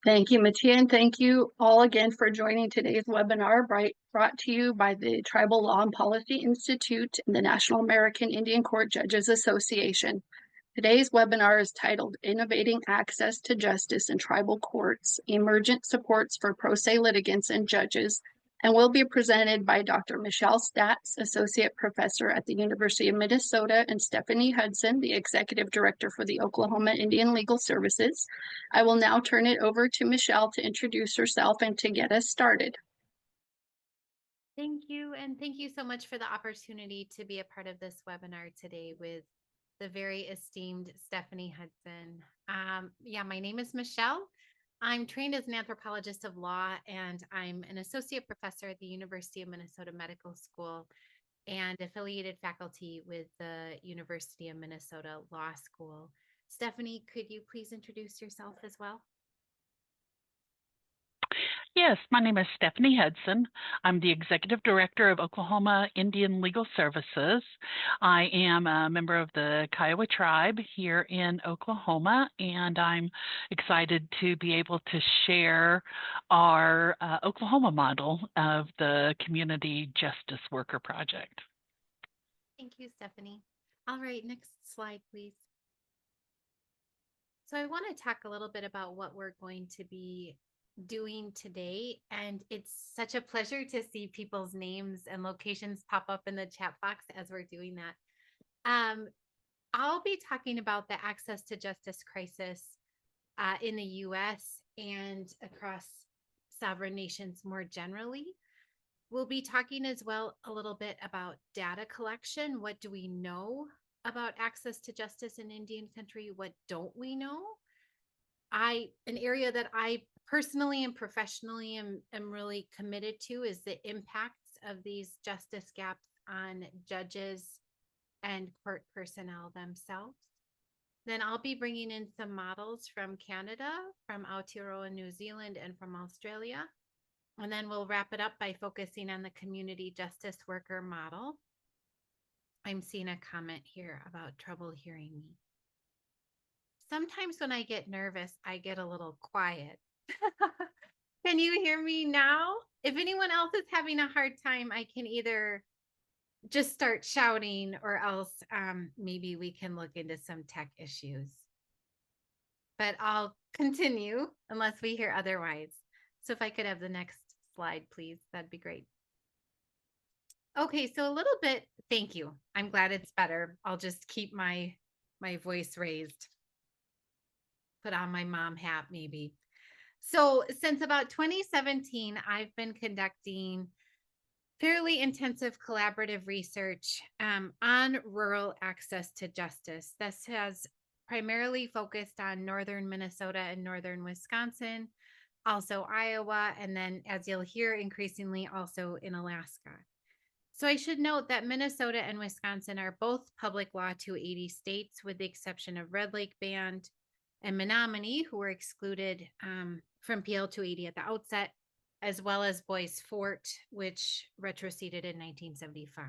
Thank you, Mattia, and thank you all again for joining today's webinar brought to you by the Tribal Law and Policy Institute and the National American Indian Court Judges Association. Today's webinar is titled Innovating Access to Justice in Tribal Courts, Emergent Supports for Pro Se Litigants and Judges, and will be presented by Dr. Michelle Statz, Associate Professor at the University of Minnesota, and Stephanie Hudson, the Executive Director for the Oklahoma Indian Legal Services. I will now turn it over to Michelle to introduce herself and to get us started. Thank you. And thank you so much for the opportunity to be a part of this webinar today with the very esteemed Stephanie Hudson. My name is Michelle. I'm trained as an anthropologist of law, and I'm an associate professor at the University of Minnesota Medical School and affiliated faculty with the University of Minnesota Law School. Stephanie, could you please introduce yourself as well? Yes, my name is Stephanie Hudson. I'm the Executive Director of Oklahoma Indian Legal Services. I am a member of the Kiowa tribe here in Oklahoma, and I'm excited to be able to share our Oklahoma model of the Community Justice Worker Project. Thank you, Stephanie. All right, next slide, please. So I want to talk a little bit about what we're going to be doing today, and it's such a pleasure to see people's names and locations pop up in the chat box as we're doing that. I'll be talking about the access to justice crisis in the US and across sovereign nations more generally. We'll be talking as well a little bit about data collection. What do we know about access to justice in Indian country? What don't we know? An area that I personally and professionally am really committed to is the impacts of these justice gaps on judges and court personnel themselves. Then I'll be bringing in some models from Canada, from Aotearoa, New Zealand, and from Australia. And then we'll wrap it up by focusing on the community justice worker model. I'm seeing a comment here about trouble hearing me. Sometimes when I get nervous, I get a little quiet. Can you hear me now? If anyone else is having a hard time, I can either just start shouting or else maybe we can look into some tech issues. But I'll continue unless we hear otherwise. So if I could have the next slide, please, that'd be great. Okay, so a little bit, thank you. I'm glad it's better. I'll just keep my voice raised. Put on my mom hat, maybe. So since about 2017, I've been conducting fairly intensive collaborative research on rural access to justice. This has primarily focused on northern Minnesota and northern Wisconsin, also Iowa, and then, as you'll hear, increasingly also in Alaska. So I should note that Minnesota and Wisconsin are both public law 280 states, with the exception of Red Lake Band and Menominee, who were excluded from PL 280 at the outset, as well as Boyce Fort, which retroceded in 1975.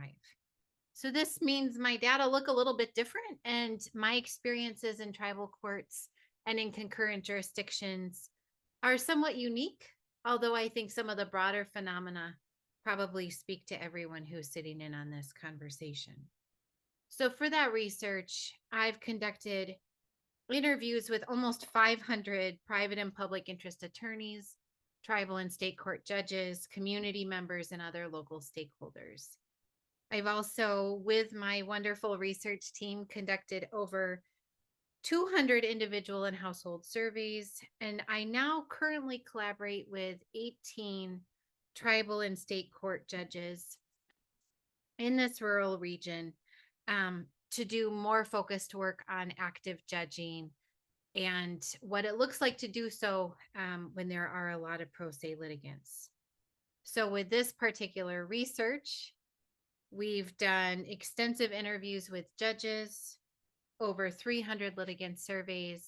So this means my data look a little bit different, and my experiences in tribal courts and in concurrent jurisdictions are somewhat unique, although I think some of the broader phenomena probably speak to everyone who's sitting in on this conversation. So for that research, I've conducted interviews with almost 500 private and public interest attorneys, tribal and state court judges, community members, and other local stakeholders. I've also, with my wonderful research team, conducted over 200 individual and household surveys, and I now currently collaborate with 18 tribal and state court judges in this rural region to do more focused work on active judging and what it looks like to do so when there are a lot of pro se litigants. So with this particular research, we've done extensive interviews with judges, over 300 litigant surveys,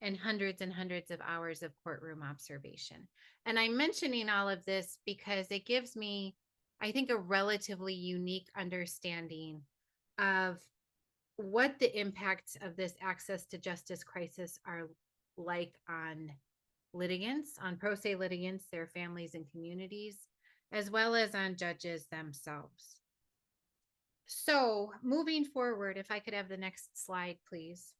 and hundreds of hours of courtroom observation. And I'm mentioning all of this because it gives me, I think, a relatively unique understanding of what the impacts of this access to justice crisis are like on litigants, on pro se litigants, their families and communities, as well as on judges themselves. So moving forward, if I could have the next slide, please.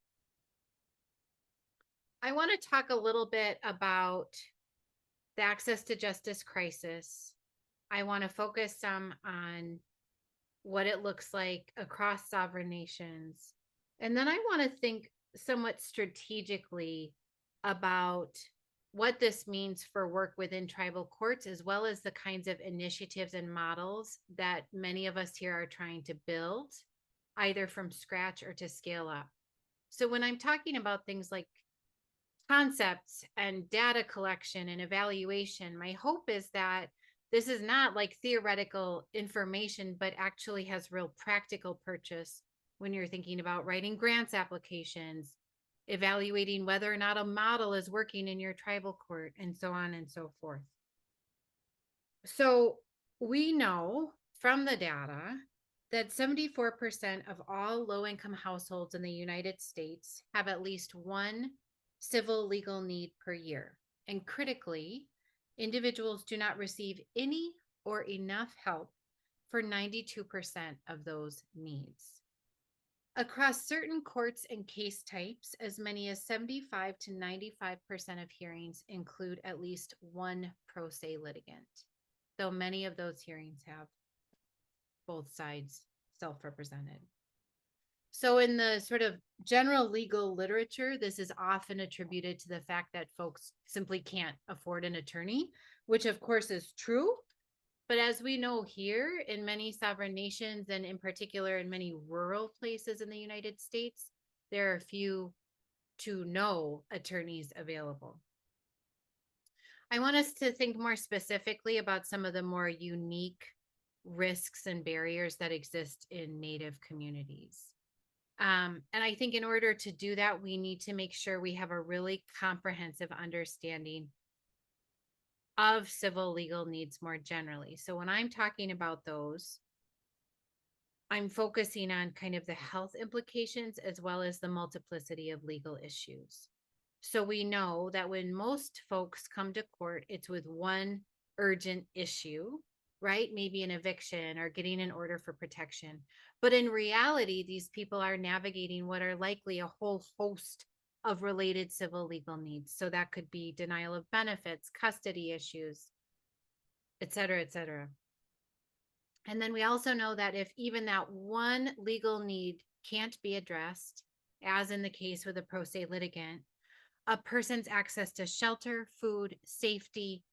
I want to talk a little bit about the access to justice crisis. I want to focus some on what it looks like across sovereign nations. And then I want to think somewhat strategically about what this means for work within tribal courts, as well as the kinds of initiatives and models that many of us here are trying to build, either from scratch or to scale up. So when I'm talking about things like concepts and data collection and evaluation, my hope is that this is not like theoretical information, but actually has real practical purchase when you're thinking about writing grants applications, evaluating whether or not a model is working in your tribal court, and so on and so forth. So we know from the data that 74% of all low-income households in the United States have at least one civil legal need per year. And critically, individuals do not receive any or enough help for 92% of those needs. Across certain courts and case types, as many as 75 to 95% of hearings include at least one pro se litigant, though many of those hearings have both sides self-represented. So in the sort of general legal literature, this is often attributed to the fact that folks simply can't afford an attorney, which of course is true. But as we know here in many sovereign nations, and in particular in many rural places in the United States, there are few to no attorneys available. I want us to think more specifically about some of the more unique risks and barriers that exist in Native communities. And I think in order to do that, we need to make sure we have a really comprehensive understanding of civil legal needs more generally. So when I'm talking about those, I'm focusing on kind of the health implications as well as the multiplicity of legal issues. So we know that when most folks come to court, it's with one urgent issue, right? Maybe an eviction or getting an order for protection. But in reality, these people are navigating what are likely a whole host of related civil legal needs. So that could be denial of benefits, custody issues, et cetera, et cetera. And then we also know that if even that one legal need can't be addressed, as in the case with a pro se litigant, a person's access to shelter, food, safety,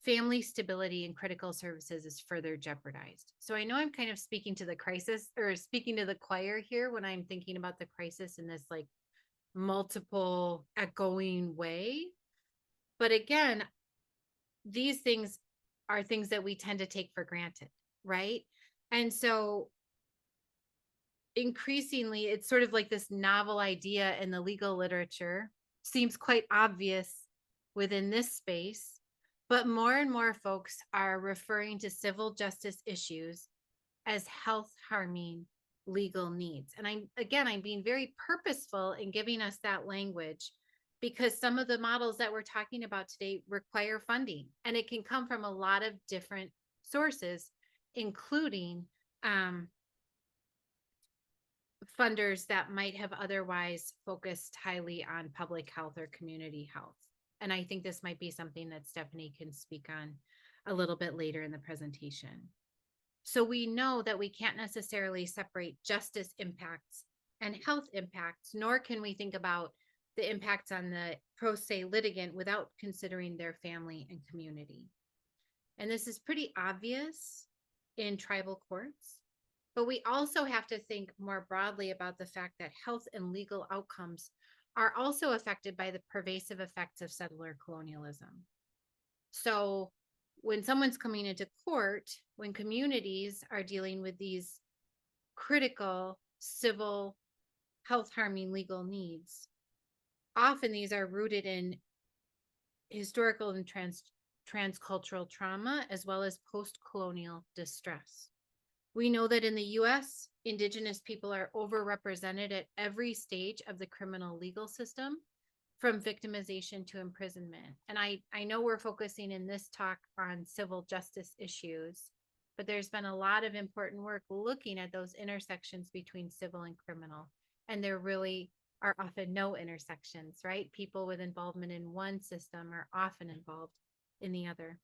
family stability, and critical services is further jeopardized. So I know I'm kind of speaking to the crisis or speaking to the choir here when I'm thinking about the crisis in this like multiple echoing way. But again, these things are things that we tend to take for granted, right? And so increasingly, it's sort of like this novel idea in the legal literature, seems quite obvious within this space, but more and more folks are referring to civil justice issues as health harming legal needs. And I'm being very purposeful in giving us that language because some of the models that we're talking about today require funding, and it can come from a lot of different sources, including funders that might have otherwise focused highly on public health or community health. And I think this might be something that Stephanie can speak on a little bit later in the presentation. So we know that we can't necessarily separate justice impacts and health impacts, nor can we think about the impacts on the pro se litigant without considering their family and community. And this is pretty obvious in tribal courts, but we also have to think more broadly about the fact that health and legal outcomes are also affected by the pervasive effects of settler colonialism. So when someone's coming into court, when communities are dealing with these critical civil health harming legal needs, often these are rooted in historical and transcultural trauma, as well as post-colonial distress. We know that in the US, Indigenous people are overrepresented at every stage of the criminal legal system, from victimization to imprisonment. And I know we're focusing in this talk on civil justice issues, but there's been a lot of important work looking at those intersections between civil and criminal. And there really are often no intersections, right? People with involvement in one system are often involved in the other.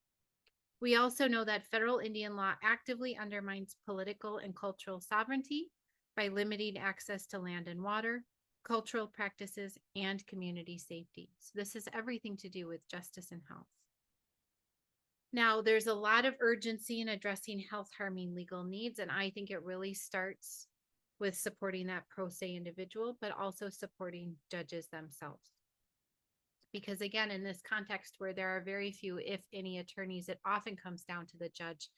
We also know that federal Indian law actively undermines political and cultural sovereignty by limiting access to land and water, cultural practices, and community safety. So this has everything to do with justice and health. Now, there's a lot of urgency in addressing health harming legal needs, and I think it really starts with supporting that pro se individual, but also supporting judges themselves. Because again, in this context where there are very few, if any, attorneys, it often comes down to the judge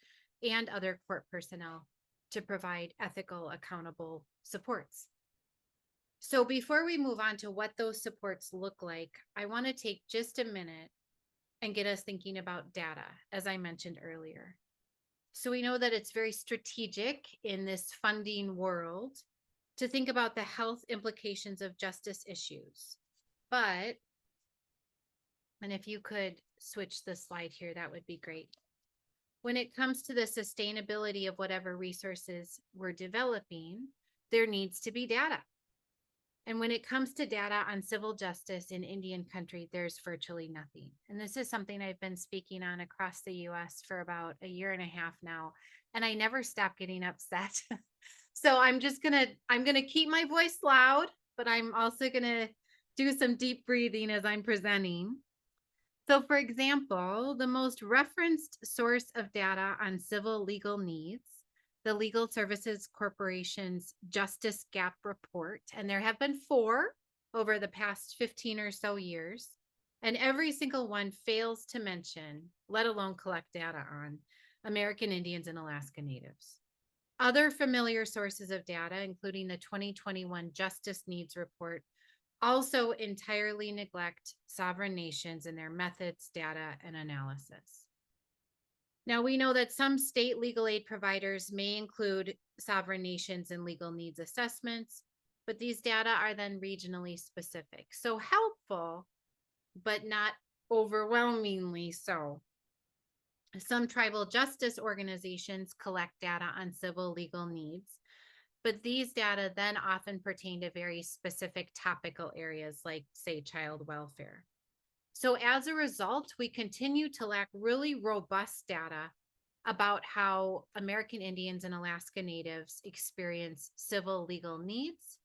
and other court personnel to provide ethical, accountable supports. So before we move on to what those supports look like, I want to take just a minute and get us thinking about data, as I mentioned earlier. So we know that it's very strategic in this funding world to think about the health implications of justice issues. But, and if you could switch the slide here, that would be great. When it comes to the sustainability of whatever resources we're developing, there needs to be data. And when it comes to data on civil justice in Indian country, there's virtually nothing. And this is something I've been speaking on across the US for about a year and a half now. And I never stop getting upset. So I'm gonna keep my voice loud, but I'm also gonna do some deep breathing as I'm presenting. So for example, the most referenced source of data on civil legal needs, the Legal Services Corporation's Justice Gap Report, and there have been 4 over the past 15 or so years, and every single one fails to mention, let alone collect data on, American Indians and Alaska Natives. Other familiar sources of data, including the 2021 Justice Needs Report, also entirely neglect sovereign nations and their methods, data, and analysis. Now, we know that some state legal aid providers may include sovereign nations in legal needs assessments, but these data are then regionally specific. So helpful, but not overwhelmingly so. Some tribal justice organizations collect data on civil legal needs, but these data then often pertain to very specific topical areas like, say, child welfare. So as a result, we continue to lack really robust data about how American Indians and Alaska Natives experience civil legal needs,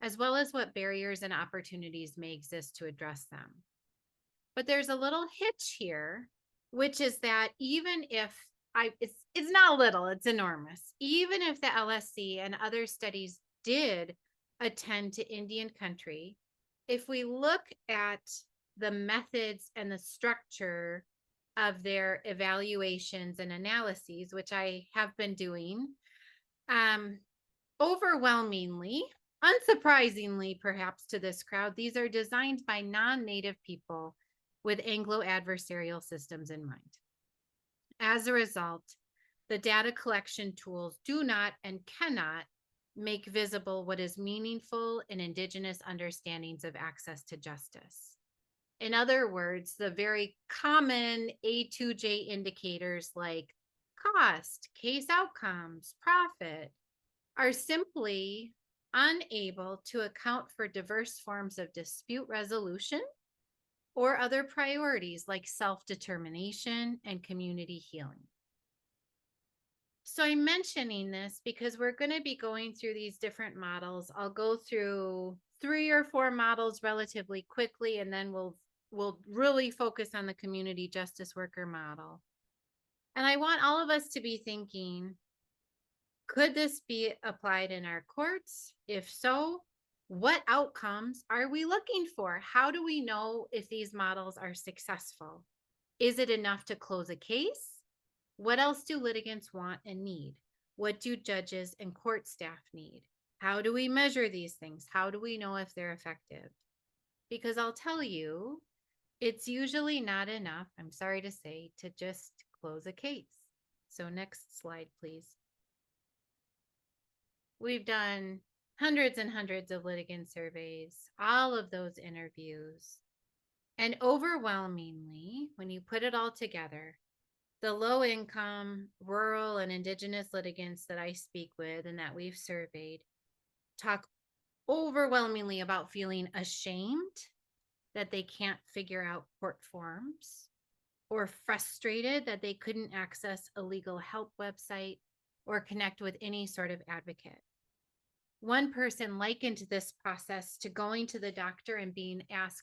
as well as what barriers and opportunities may exist to address them. But there's a little hitch here, which is that even if it's not little, it's enormous. Even if the LSC and other studies did attend to Indian country, if we look at the methods and the structure of their evaluations and analyses, which I have been doing, overwhelmingly, unsurprisingly perhaps to this crowd, these are designed by non-native people with Anglo-adversarial systems in mind. As a result, the data collection tools do not and cannot make visible what is meaningful in Indigenous understandings of access to justice. In other words, the very common A2J indicators like cost, case outcomes, profit, are simply unable to account for diverse forms of dispute resolution or other priorities like self-determination and community healing. So I'm mentioning this because we're going to be going through these different models. I'll go through 3 or 4 models relatively quickly, and then we'll really focus on the community justice worker model. And I want all of us to be thinking, could this be applied in our courts? If so, what outcomes are we looking for? How do we know if these models are successful? Is it enough to close a case? What else do litigants want and need? What do judges and court staff need? How do we measure these things? How do we know if they're effective? Because I'll tell you, it's usually not enough, I'm sorry to say, to just close a case. So next slide, please. We've done hundreds and hundreds of litigant surveys, all of those interviews. And overwhelmingly, when you put it all together, the low income, rural, and indigenous litigants that I speak with and that we've surveyed talk overwhelmingly about feeling ashamed that they can't figure out court forms, or frustrated that they couldn't access a legal help website or connect with any sort of advocate. One person likened this process to going to the doctor and being asked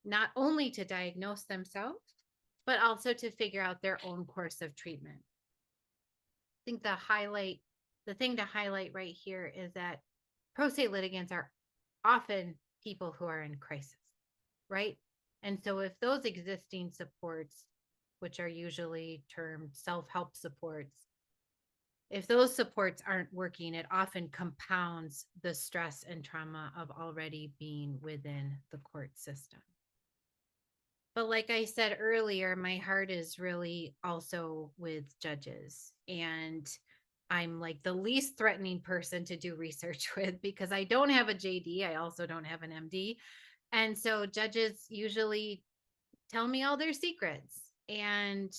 not only to diagnose themselves, but also to figure out their own course of treatment. I think the thing to highlight right here is that pro se litigants are often people who are in crisis, right? And so if those existing supports, which are usually termed self-help supports, if those supports aren't working, it often compounds the stress and trauma of already being within the court system. But like I said earlier, my heart is really also with judges. And I'm like the least threatening person to do research with because I don't have a JD. I also don't have an MD. And so judges usually tell me all their secrets. And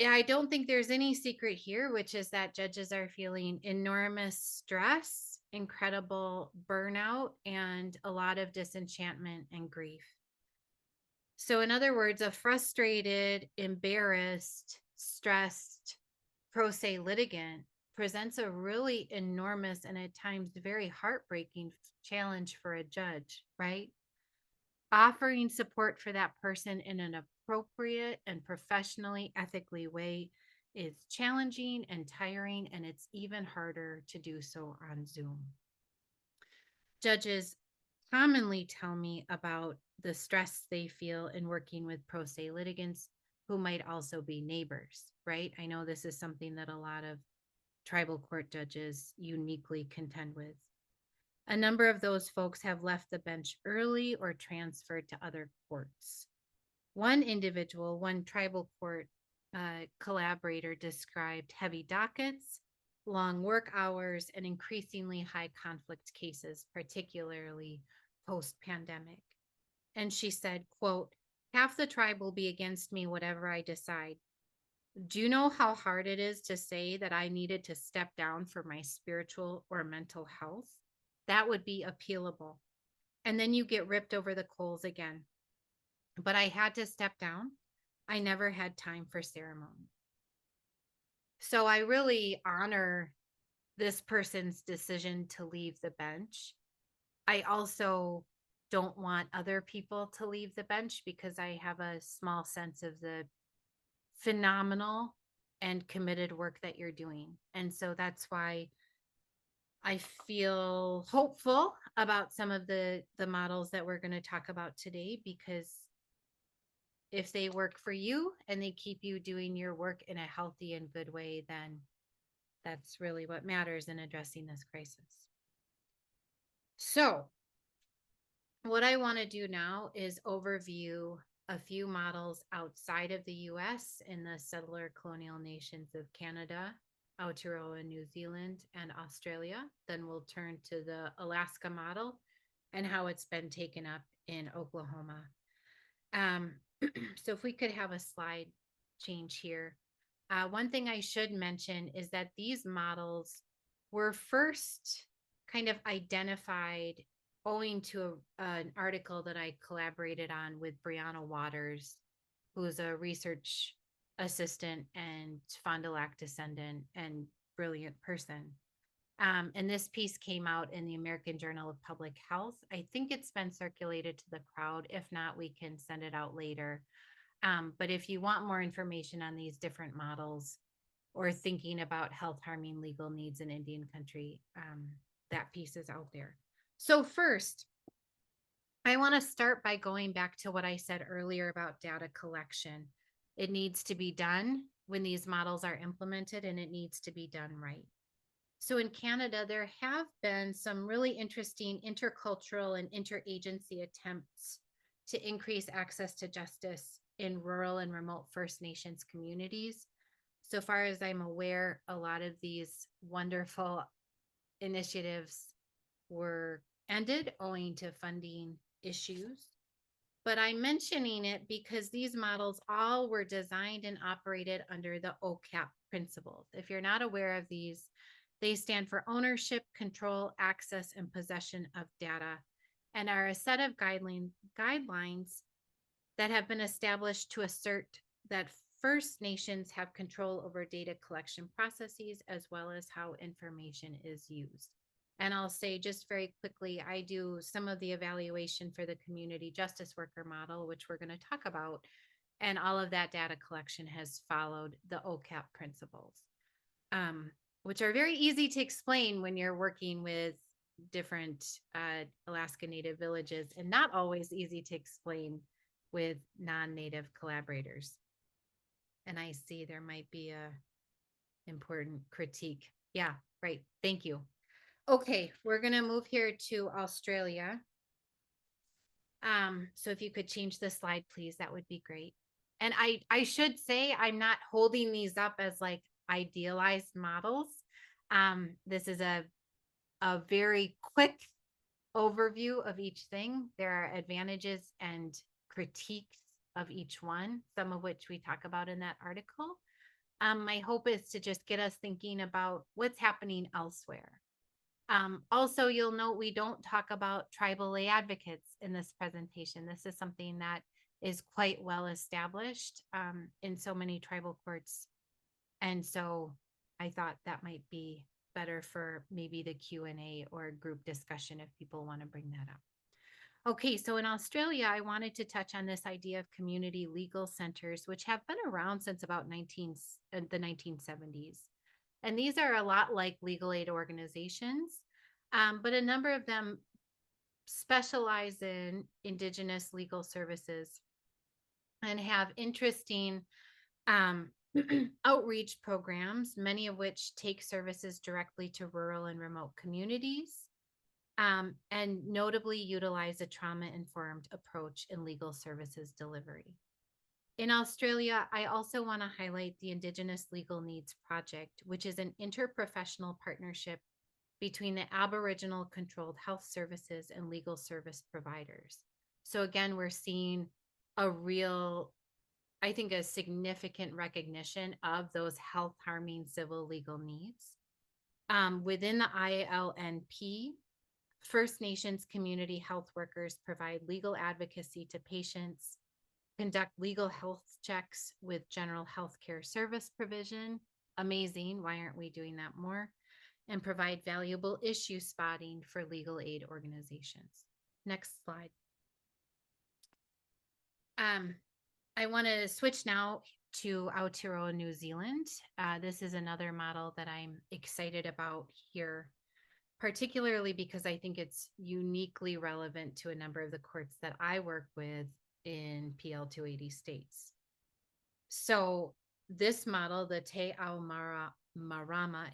I don't think there's any secret here, which is that judges are feeling enormous stress, incredible burnout, and a lot of disenchantment and grief. So, in other words, a frustrated, embarrassed, stressed pro se litigant presents a really enormous and at times very heartbreaking challenge for a judge, right? Offering support for that person in an appropriate and professionally, ethically way is challenging and tiring, and it's even harder to do so on Zoom. Judges commonly tell me about the stress they feel in working with pro se litigants who might also be neighbors, right? I know this is something that a lot of tribal court judges uniquely contend with. A number of those folks have left the bench early or transferred to other courts. One individual, one tribal court collaborator described heavy dockets, long work hours, and increasingly high conflict cases, particularly post-pandemic. And she said, quote, "Half the tribe will be against me, whatever I decide. Do you know how hard it is to say that I needed to step down for my spiritual or mental health? That would be appealable. And then you get ripped over the coals again. But I had to step down. I never had time for ceremony." So I really honor this person's decision to leave the bench. I also don't want other people to leave the bench because I have a small sense of the phenomenal and committed work that you're doing. And so that's why I feel hopeful about some of the models that we're going to talk about today, because if they work for you and they keep you doing your work in a healthy and good way, then that's really what matters in addressing this crisis. So what I want to do now is overview a few models outside of the US in the settler colonial nations of Canada, Aotearoa, New Zealand, and Australia. Then we'll turn to the Alaska model and how it's been taken up in Oklahoma. So if we could have a slide change here. One thing I should mention is that these models were first kind of identified owing to an article that I collaborated on with Brianna Waters, who's a research assistant and Fond du Lac descendant and brilliant person. And this piece came out in the American Journal of Public Health. I think it's been circulated to the crowd. If not, we can send it out later. But if you want more information on these different models or thinking about health harming legal needs in Indian country, that piece is out there. So first, I want to start by going back to what I said earlier about data collection. It needs to be done when these models are implemented, and it needs to be done right. So in Canada, there have been some really interesting intercultural and interagency attempts to increase access to justice in rural and remote First Nations communities. So far as I'm aware, a lot of these wonderful initiatives were ended owing to funding issues. But I'm mentioning it because these models all were designed and operated under the OCAP principles. If you're not aware of these, they stand for ownership, control, access, and possession of data, and are a set of guidelines that have been established to assert that First Nations have control over data collection processes as well as how information is used. And I'll say just very quickly, I do some of the evaluation for the community justice worker model, which we're going to talk about. And all of that data collection has followed the OCAP principles, which are very easy to explain when you're working with different Alaska Native villages, and not always easy to explain with non-Native collaborators. And I see there might be a important critique. Yeah, right. Thank you. Okay, we're going to move here to Australia. So if you could change the slide, please, that would be great. And I should say I'm not holding these up as like idealized models. This is a very quick overview of each thing. There are advantages and critiques of each one, some of which we talk about in that article. My hope is to just get us thinking about what's happening elsewhere. Also, you'll note we don't talk about tribal lay advocates in this presentation. This is something that is quite well established in so many tribal courts. And so I thought that might be better for maybe the Q&A or group discussion if people want to bring that up. Okay, so in Australia, I wanted to touch on this idea of community legal centers, which have been around since about the 1970s. And these are a lot like legal aid organizations, but a number of them specialize in Indigenous legal services and have interesting outreach programs, many of which take services directly to rural and remote communities, and notably utilize a trauma-informed approach in legal services delivery. In Australia, I also want to highlight the Indigenous Legal Needs Project, which is an interprofessional partnership between the Aboriginal controlled health services and legal service providers. So again, we're seeing a real, I think, a significant recognition of those health harming civil legal needs. Within the ILNP, First Nations community health workers provide legal advocacy to patients, conduct legal health checks with general health care service provision. Amazing. Why aren't we doing that more? And provide valuable issue spotting for legal aid organizations. Next slide. I want to switch now to Aotearoa, New Zealand. This is another model that I'm excited about here, particularly because I think it's uniquely relevant to a number of the courts that I work with in PL 280 states. So this model, the Te Ao Marama,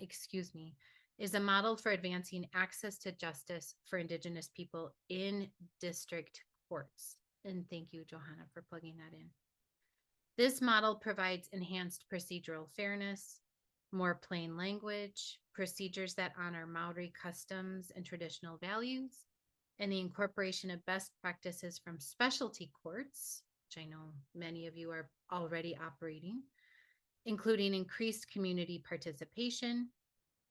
is a model for advancing access to justice for Indigenous people in district courts. And thank you, Johanna, for plugging that in. This model provides enhanced procedural fairness, more plain language, procedures that honor Maori customs and traditional values, and the incorporation of best practices from specialty courts, which I know many of you are already operating, including increased community participation,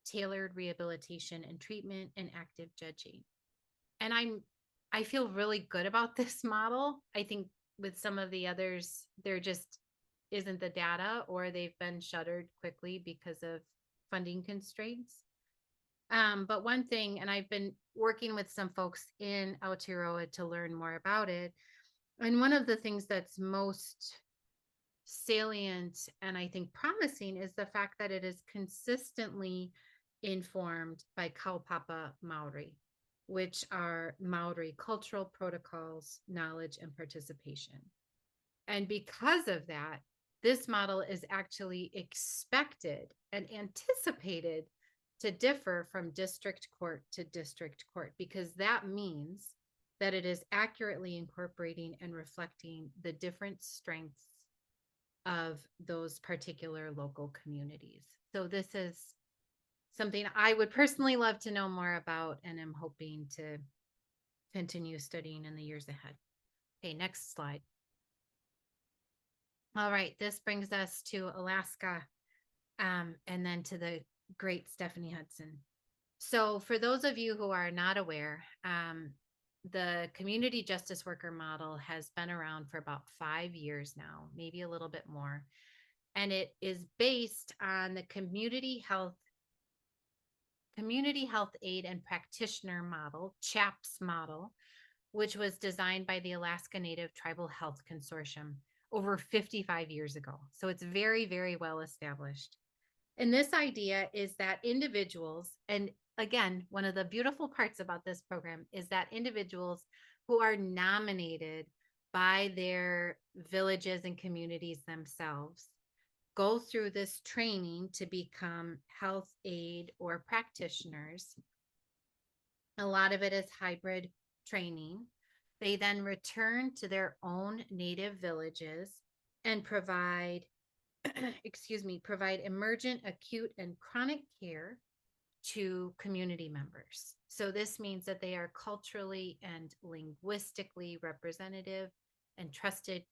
tailored rehabilitation and treatment, and active judging. And I feel really good about this model. I think with some of the others, there just isn't the data, or they've been shuttered quickly because of funding constraints. But one thing, and I've been working with some folks in Aotearoa to learn more about it, and one of the things that's most salient and I think promising is the fact that it is consistently informed by Kaupapa Maori, which are Maori cultural protocols, knowledge, and participation. And because of that, this model is actually expected and anticipated to differ from district court to district court, because that means that it is accurately incorporating and reflecting the different strengths of those particular local communities. So this is something I would personally love to know more about, and I'm hoping to continue studying in the years ahead. Okay, next slide. All right, this brings us to Alaska, and then to the great Stephanie Hudson. So for those of you who are not aware, the community justice worker model has been around for about 5 years now, maybe a little bit more. And it is based on the community health aid and practitioner model, CHAPS model, which was designed by the Alaska Native Tribal Health Consortium over 55 years ago. So it's very, very well established. And this idea is that individuals, and again, one of the beautiful parts about this program is that individuals who are nominated by their villages and communities themselves go through this training to become health aid or practitioners. A lot of it is hybrid training. They then return to their own native villages and provide provide emergent, acute, and chronic care to community members. So this means that they are culturally and linguistically representative and trusted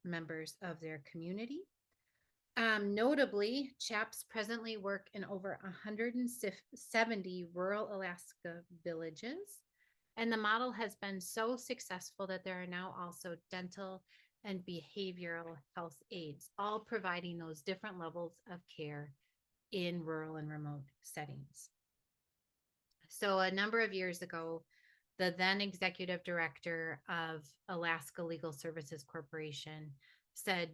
members of their community. Notably, CHAPS presently work in over 170 rural Alaska villages. And the model has been so successful that there are now also dental and behavioral health aides, all providing those different levels of care in rural and remote settings. So a number of years ago, the then executive director of Alaska Legal Services Corporation said,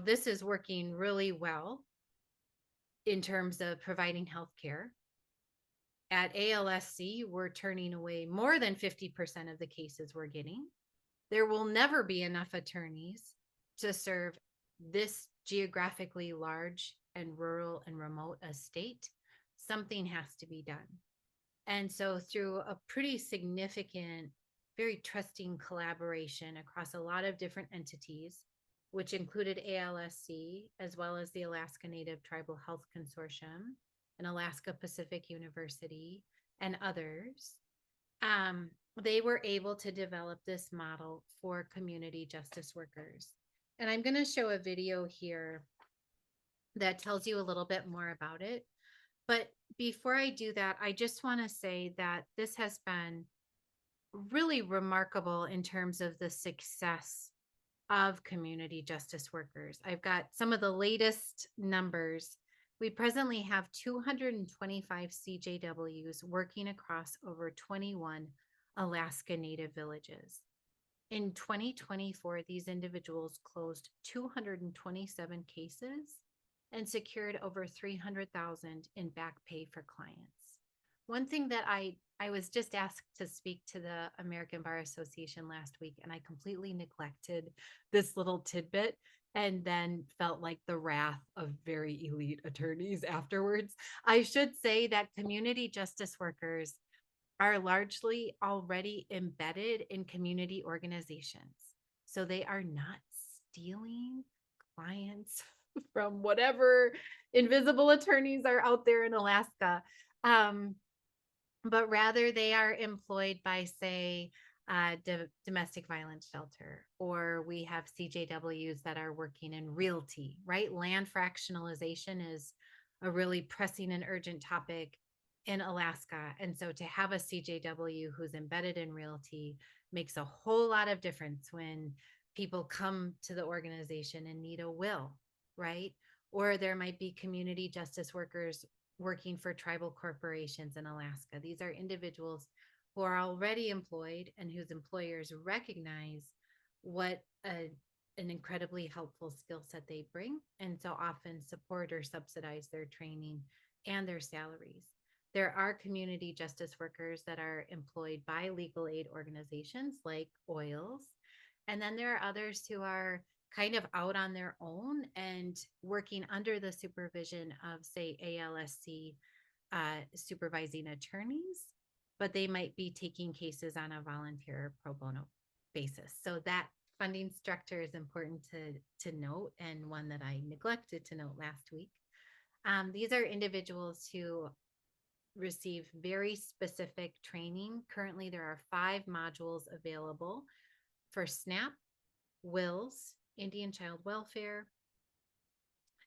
this is working really well in terms of providing health care. At ALSC, we're turning away more than 50% of the cases we're getting. There will never be enough attorneys to serve this geographically large and rural and remote a state. Something has to be done. And so through a pretty significant, very trusting collaboration across a lot of different entities, which included ALSC, as well as the Alaska Native Tribal Health Consortium and Alaska Pacific University and others, they were able to develop this model for community justice workers. And I'm going to show a video here that tells you a little bit more about it. But before I do that, I just want to say that this has been really remarkable in terms of the success of community justice workers. I've got some of the latest numbers. We presently have 225 CJWs working across over 21 Alaska Native villages. In 2024, these individuals closed 227 cases and secured over $300,000 in back pay for clients. One thing that I was just asked to speak to the American Bar Association last week, and I completely neglected this little tidbit and then felt like the wrath of very elite attorneys afterwards. I should say that community justice workers are largely already embedded in community organizations. So they are not stealing clients from whatever invisible attorneys are out there in Alaska. But rather they are employed by, say, domestic violence shelter, or we have CJWs that are working in realty, right? Land fractionalization is a really pressing and urgent topic in Alaska. And so to have a CJW who's embedded in realty makes a whole lot of difference when people come to the organization and need a will, right? Or there might be community justice workers working for tribal corporations in Alaska. These are individuals who are already employed and whose employers recognize what an incredibly helpful skill set they bring, and so often support or subsidize their training and their salaries. There are community justice workers that are employed by legal aid organizations like OILS, and then there are others who are kind of out on their own and working under the supervision of, say, ALSC supervising attorneys, but they might be taking cases on a volunteer pro bono basis. So that funding structure is important to note, and one that I neglected to note last week. These are individuals who receive very specific training. Currently, there are 5 modules available for SNAP, wills, Indian child welfare,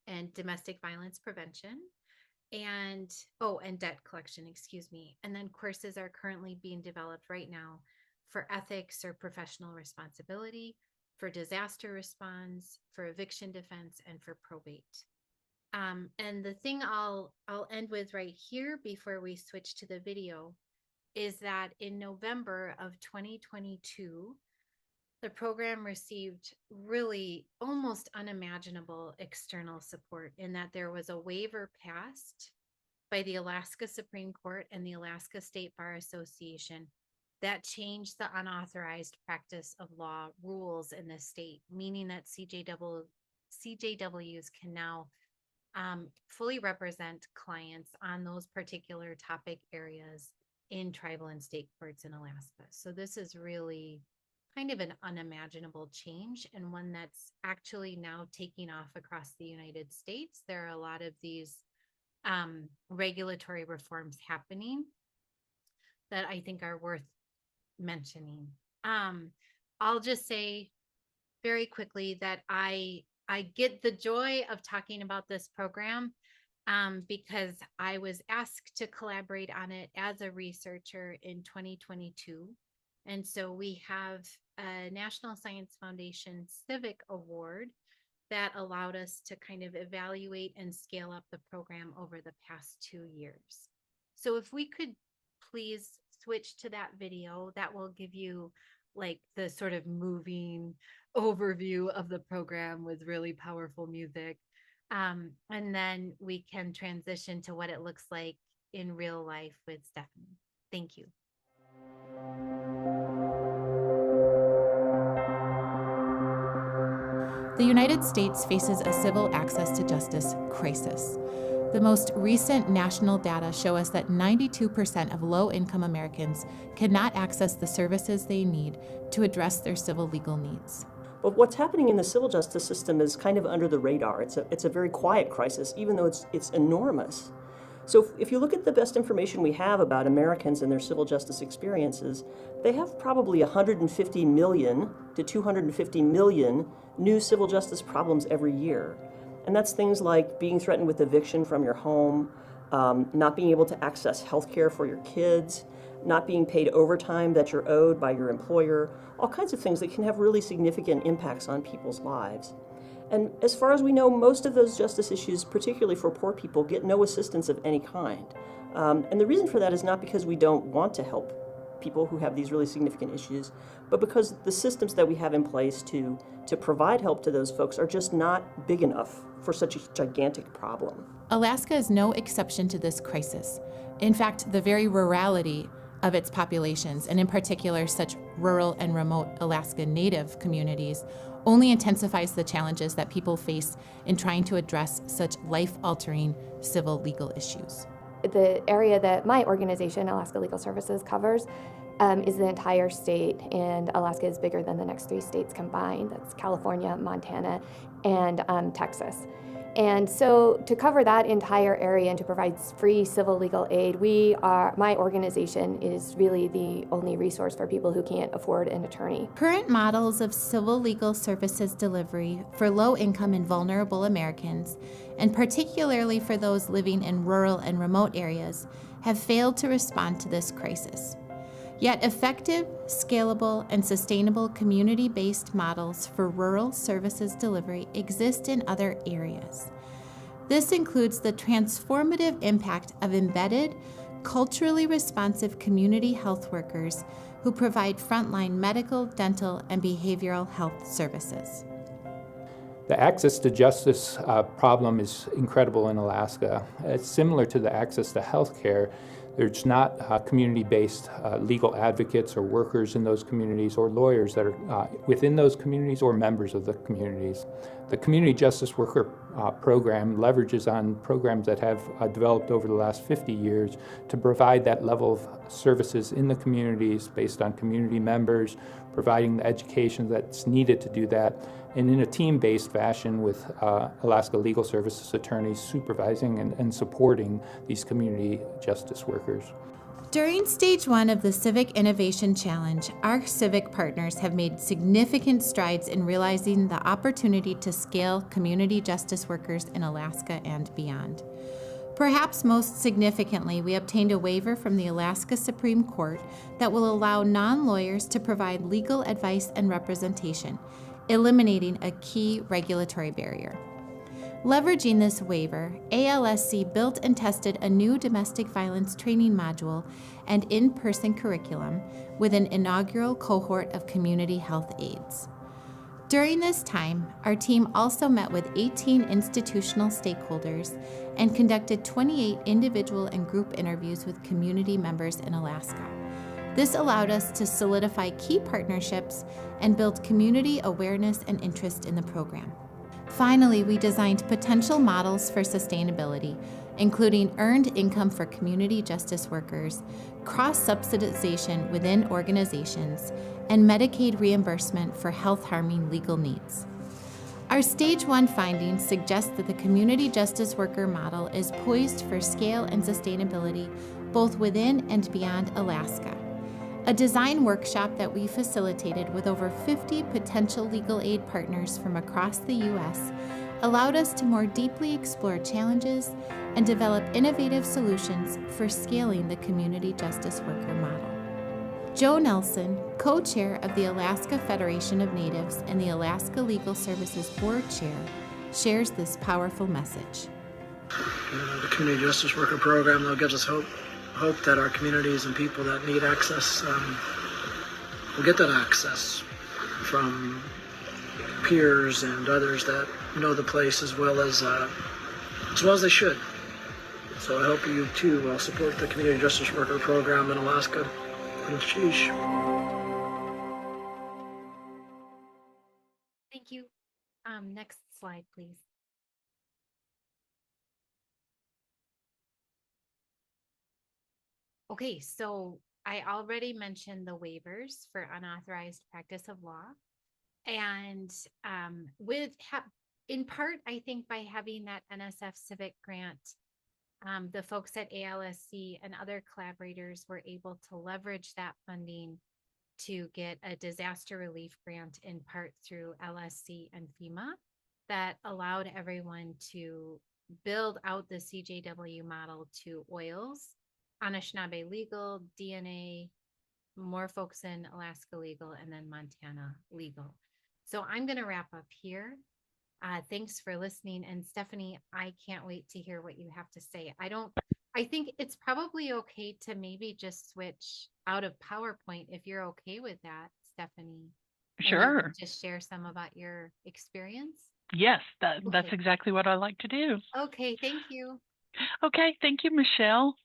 and domestic violence prevention, and debt collection, excuse me. And then courses are currently being developed right now for ethics or professional responsibility, for disaster response, for eviction defense, and for probate. And the thing I'll end with right here before we switch to the video is that in November of 2022, the program received really almost unimaginable external support in that there was a waiver passed by the Alaska Supreme Court and the Alaska State Bar Association that changed the unauthorized practice of law rules in the state, meaning that CJWs can now fully represent clients on those particular topic areas in tribal and state courts in Alaska. So this is really kind of an unimaginable change, and one that's actually now taking off across the United States. There are a lot of these regulatory reforms happening that I think are worth mentioning. I'll just say very quickly that I get the joy of talking about this program because I was asked to collaborate on it as a researcher in 2022. And so we have a National Science Foundation Civic Award that allowed us to kind of evaluate and scale up the program over the past 2 years. So if we could please switch to that video, that will give you like the sort of moving overview of the program with really powerful music. And then we can transition to what it looks like in real life with Stephanie. Thank you. The United States faces a civil access to justice crisis. The most recent national data show us that 92% of low-income Americans cannot access the services they need to address their civil legal needs. But what's happening in the civil justice system is kind of under the radar. It's a very quiet crisis, even though it's enormous. So if you look at the best information we have about Americans and their civil justice experiences, they have probably 150 million to 250 million new civil justice problems every year. And that's things like being threatened with eviction from your home, not being able to access health care for your kids, not being paid overtime that you're owed by your employer, all kinds of things that can have really significant impacts on people's lives. And as far as we know, most of those justice issues, particularly for poor people, get no assistance of any kind. And the reason for that is not because we don't want to help people who have these really significant issues, but because the systems that we have in place to provide help to those folks are just not big enough for such a gigantic problem. Alaska is no exception to this crisis. In fact, the very rurality of its populations, and in particular such rural and remote Alaska Native communities, only intensifies the challenges that people face in trying to address such life-altering civil legal issues. The area that my organization, Alaska Legal Services, covers is the entire state, and Alaska is bigger than the next 3 states combined. That's California, Montana, and Texas. And so to cover that entire area and to provide free civil legal aid, my organization is really the only resource for people who can't afford an attorney. Current models of civil legal services delivery for low-income and vulnerable Americans, and particularly for those living in rural and remote areas, have failed to respond to this crisis. Yet effective, scalable, and sustainable community-based models for rural services delivery exist in other areas. This includes the transformative impact of embedded, culturally responsive community health workers who provide frontline medical, dental, and behavioral health services. The access to justice problem is incredible in Alaska. It's similar to the access to health care. There's not community-based legal advocates or workers in those communities or lawyers that are within those communities or members of the communities. The Community Justice Worker program leverages on programs that have developed over the last 50 years to provide that level of services in the communities based on community members, providing the education that's needed to do that, and in a team-based fashion with Alaska Legal Services attorneys supervising and supporting these community justice workers. During stage 1 of the Civic Innovation Challenge, our civic partners have made significant strides in realizing the opportunity to scale community justice workers in Alaska and beyond. Perhaps most significantly, we obtained a waiver from the Alaska Supreme Court that will allow non-lawyers to provide legal advice and representation, eliminating a key regulatory barrier. Leveraging this waiver, ALSC built and tested a new domestic violence training module and in-person curriculum with an inaugural cohort of community health aides. During this time, our team also met with 18 institutional stakeholders and conducted 28 individual and group interviews with community members in Alaska. This allowed us to solidify key partnerships and build community awareness and interest in the program. Finally, we designed potential models for sustainability, including earned income for community justice workers, cross-subsidization within organizations, and Medicaid reimbursement for health-harming legal needs. Our Stage 1 findings suggest that the community justice worker model is poised for scale and sustainability both within and beyond Alaska. A design workshop that we facilitated with over 50 potential legal aid partners from across the U.S. allowed us to more deeply explore challenges and develop innovative solutions for scaling the community justice worker model. Joe Nelson, co-chair of the Alaska Federation of Natives and the Alaska Legal Services Board Chair, shares this powerful message. The community justice worker program though gives us hope that our communities and people that need access will get that access from peers and others that know the place as well as they should. So I hope you too will support the community justice worker program in Alaska. And sheesh. Thank you. Next slide, please. Okay, so I already mentioned the waivers for unauthorized practice of law. And in part, I think by having that NSF Civic grant, the folks at ALSC and other collaborators were able to leverage that funding to get a disaster relief grant in part through LSC and FEMA that allowed everyone to build out the CJW model to oils, Anishinaabe legal, DNA, more folks in Alaska legal, and then Montana legal. So I'm going to wrap up here. Thanks for listening. And Stephanie, I can't wait to hear what you have to say. I think it's probably okay to maybe just switch out of PowerPoint if you're okay with that, Stephanie. Sure. Just share some about your experience. Yes, that's exactly what I like to do. Okay, thank you. Okay, thank you, Michelle.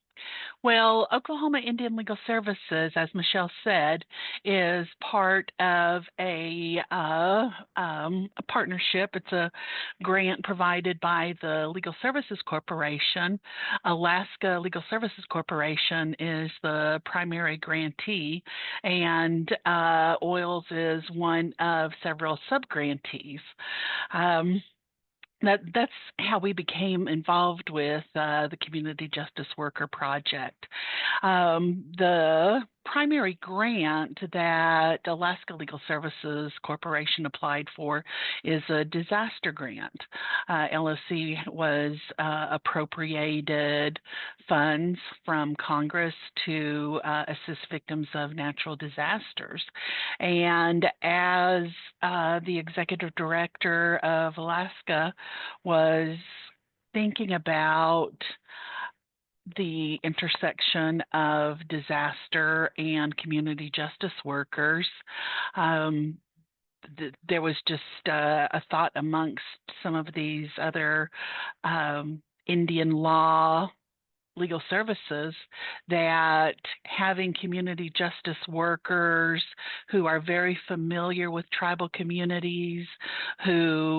Well, Oklahoma Indian Legal Services, as Michelle said, is part of a partnership. It's a grant provided by the Legal Services Corporation. Alaska Legal Services Corporation is the primary grantee, and OILS is one of several sub-grantees. That's how we became involved with the Community Justice Worker Project. The primary grant that Alaska Legal Services Corporation applied for is a disaster grant. LSC was appropriated funds from Congress to assist victims of natural disasters. And as the executive director of Alaska was thinking about the intersection of disaster and community justice workers, there was just a thought amongst some of these other Indian law legal services that having community justice workers who are very familiar with tribal communities, who